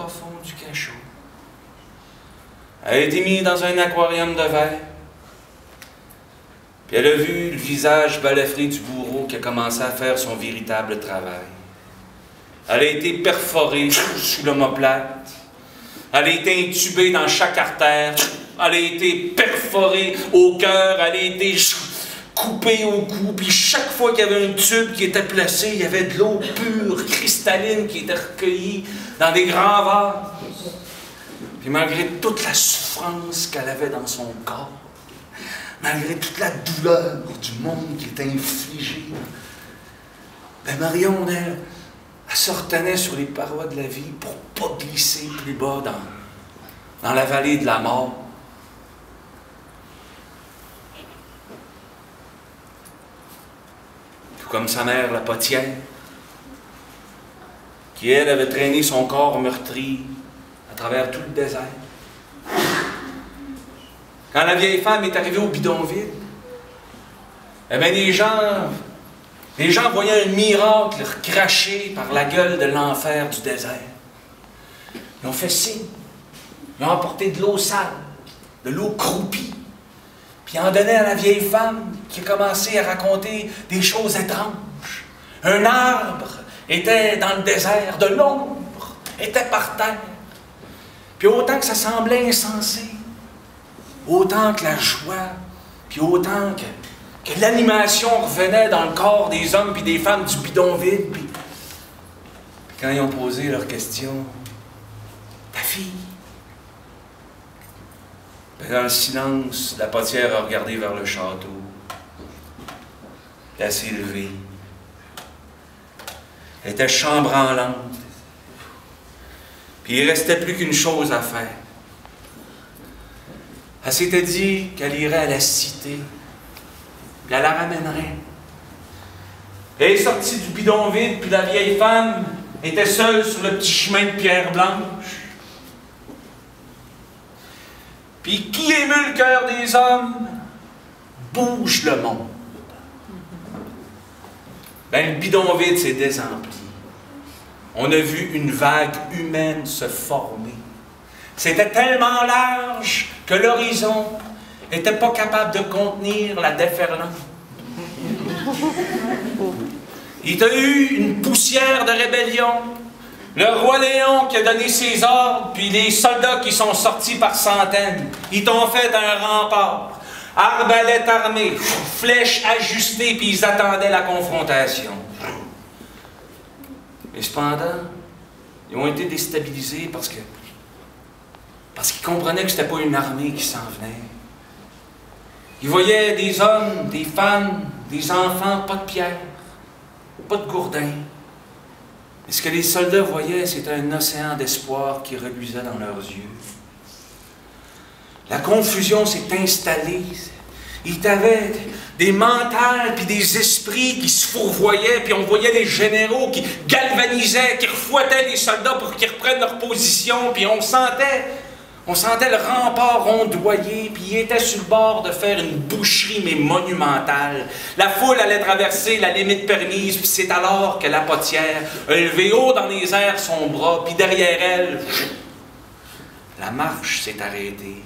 profond du cachot. Elle a été mise dans un aquarium de verre. Puis elle a vu le visage balafré du bourreau qui a commencé à faire son véritable travail. Elle a été perforée sous l'omoplate. Elle a été intubée dans chaque artère. Elle a été perforée au cœur. Elle a été coupée au cou. Puis chaque fois qu'il y avait un tube qui était placé, il y avait de l'eau pure, cristalline, qui était recueillie dans des grands vases. Puis malgré toute la souffrance qu'elle avait dans son corps, malgré toute la douleur du monde qui était infligé, ben Marion, elle se retenait sur les parois de la vie pour ne pas glisser plus bas dans la vallée de la mort. Tout comme sa mère, la potière, qui, elle, avait traîné son corps meurtri à travers tout le désert. Quand la vieille femme est arrivée au bidonville, eh bien, les gens voyaient un miracle craché par la gueule de l'enfer du désert. Ils ont fait signe. Ils ont apporté de l'eau sale, de l'eau croupie. Puis ils en donnaient à la vieille femme qui a commencé à raconter des choses étranges. Un arbre était dans le désert, de l'ombre était par terre. Puis autant que ça semblait insensé, autant que la joie, puis autant que l'animation revenait dans le corps des hommes puis des femmes du bidonville. Puis quand ils ont posé leurs questions, ta fille? Ben dans le silence, la potière a regardé vers le château. Elle s'est levée. Elle était chambranlante. Puis il ne restait plus qu'une chose à faire. Elle s'était dit qu'elle irait à la cité, puis elle la ramènerait. Elle est sortie du bidonville, puis la vieille femme était seule sur le petit chemin de pierre blanche. Puis qui émue le cœur des hommes, bouge le monde. Ben, le bidonville s'est désempli. On a vu une vague humaine se former. C'était tellement large que l'horizon n'était pas capable de contenir la déferlante. Il y a eu une poussière de rébellion. Le roi Léon qui a donné ses ordres, puis les soldats qui sont sortis par centaines. Ils t'ont fait un rempart. Arbalètes armées, flèches ajustées, puis ils attendaient la confrontation. Et cependant, ils ont été déstabilisés parce qu'ils comprenaient que ce n'était pas une armée qui s'en venait. Ils voyaient des hommes, des femmes, des enfants, pas de pierre, pas de gourdin. Et ce que les soldats voyaient, c'était un océan d'espoir qui reluisait dans leurs yeux. La confusion s'est installée. Ils avaient des mentales puis des esprits qui se fourvoyaient, puis on voyait des généraux qui galvanisaient, qui refouettaient les soldats pour qu'ils reprennent leur position, puis on sentait le rempart ondoyer, puis il était sur le bord de faire une boucherie, mais monumentale. La foule allait traverser la limite permise, puis c'est alors que la potière a levé haut dans les airs son bras, puis derrière elle, la marche s'est arrêtée.